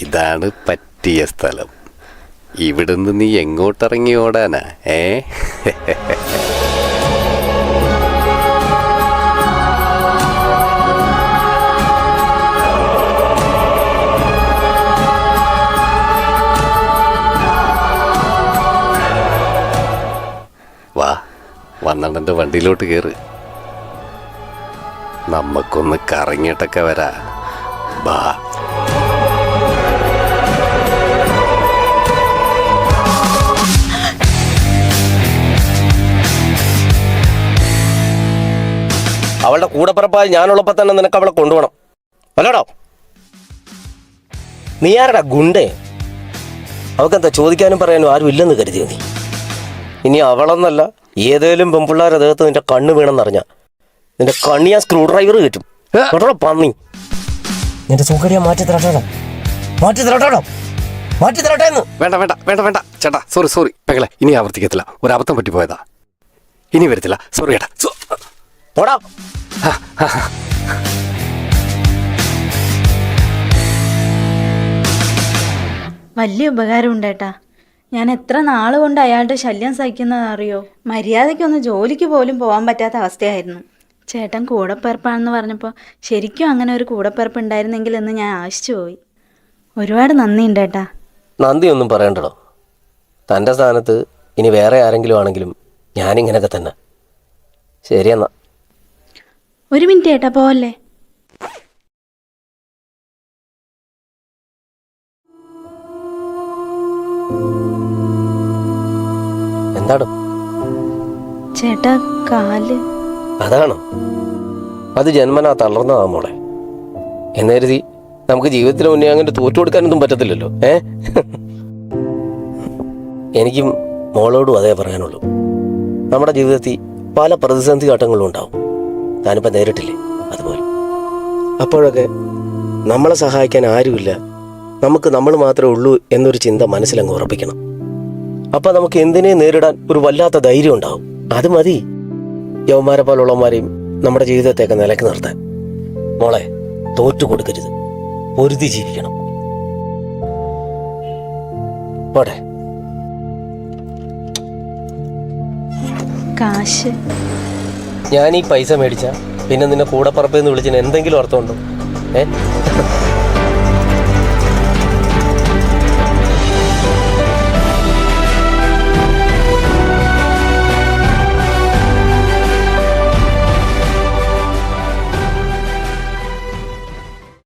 ഇതാണ് പറ്റിയ സ്ഥലം. ഇവിടുന്ന് നീ എങ്ങോട്ടിറങ്ങി ഓടാനാ? വാ, വന്നണ്ണൻ്റെ വണ്ടിയിലോട്ട് കയറ്. നമുക്കൊന്ന് കറങ്ങിയിട്ടൊക്കെ വരാ. ബാ. അവളുടെ കൂടെപ്പിറപ്പായി ഞാനുള്ളപ്പോൾ തന്നെ നിനക്ക് അവളെ കൊണ്ടുപോകണം അല്ലടോ. നീ ആരടാ ഗുണ്ടേ? അവക്കെന്താ ചോദിക്കാനും പറയാനും ആരും ഇല്ലെന്ന് കരുതിയോ നീ? ഇനി അവളെന്നല്ല ഏതേലും പെൺപിള്ളേരുടെ ദേഹത്ത് നിന്റെ കണ്ണ് വീണെന്നറിഞ്ഞ നിന്റെ കണ്ണിയാ സ്ക്രൂ ഡ്രൈവർ കിട്ടും കേട്ടോ പന്നി. നിന്റെ സൂക്കടിയാ മാറ്റി തരട്ടോ, മാറ്റി തരട്ടോ, മാറ്റി തരട്ടെ എന്ന്. വേണ്ട വേണ്ട വേണ്ട വേണ്ട ചേട്ടാ, സോറി പെങ്ങളെ, ഇനി ആവർത്തിക്കത്തില്ല. ഒരബദ്ധം പറ്റിപ്പോയതാ, ഇനി വരത്തില്ല. സോറി ചേട്ടാ. പോടാ. വലിയ ഉപകാരം ഉണ്ടേട്ടാ. ഞാൻ എത്ര നാൾ കൊണ്ട് അയാളുടെ ശല്യം സഹിക്കുന്നതറിയോ? മര്യാദയ്ക്കൊന്ന് ജോലിക്ക് പോലും പോകാൻ പറ്റാത്ത അവസ്ഥയായിരുന്നു. ചേട്ടൻ കൂടപ്പിറപ്പാണെന്ന് പറഞ്ഞപ്പോൾ ശരിക്കും അങ്ങനെ ഒരു കൂടപ്പിറപ്പ് ഉണ്ടായിരുന്നെങ്കിൽ എന്ന് ഞാൻ ആശിച്ചു പോയി. ഒരുപാട് നന്ദിയുണ്ട് ഏട്ടാ. നന്ദിയൊന്നും പറയണ്ടടോ. തൻ്റെ സ്ഥാനത്ത് ഇനി വേറെ ആരെങ്കിലും ആണെങ്കിലും ഞാനിങ്ങനെയൊക്കെ തന്നെ. ശരിയെന്നാ. ഒരു മിനിറ്റ് ഏട്ടാ, പോവല്ലേ. എന്താണ് ചേട്ടാ കാല്? അതാണോ? അത് ജന്മനാ തളർന്നതാ മോളെ. എന്ന് കരുതി നമുക്ക് ജീവിതത്തിന് മുന്നേ അങ്ങനെ തോറ്റു കൊടുക്കാനൊന്നും പറ്റത്തില്ലല്ലോ. എനിക്കും മോളോടും അതേ പറയാനുള്ളൂ. നമ്മുടെ ജീവിതത്തിൽ പല പ്രതിസന്ധി ഘട്ടങ്ങളും ഉണ്ടാവും. താനിപ്പോൾ നേരിട്ടില്ലേ അതുപോലെ. അപ്പോഴൊക്കെ നമ്മളെ സഹായിക്കാൻ ആരുമില്ല, നമുക്ക് നമ്മൾ മാത്രമേ ഉള്ളൂ എന്നൊരു ചിന്ത മനസ്സിലങ്ങ് ഉറപ്പിക്കണം. അപ്പം നമുക്ക് എന്തിനെ നേരിടാൻ ഒരു വല്ലാത്ത ധൈര്യം ഉണ്ടാവും. അത് മതി യവന്മാരെ പോലുള്ളവന്മാരെയും നമ്മുടെ ജീവിതത്തെയൊക്കെ നിലക്ക് നിർത്താൻ. മോളെ, തോറ്റു കൊടുക്കരുത്, പൊരുതി ജീവിക്കണം. പോട്ടെ. കാശ് ഞാൻ ഈ പൈസ മേടിച്ച പിന്നെ നിന്നെ കൂടെ പറപ്പെന്ന് വിളിച്ചതിന് എന്തെങ്കിലും അർത്ഥമുണ്ടോ?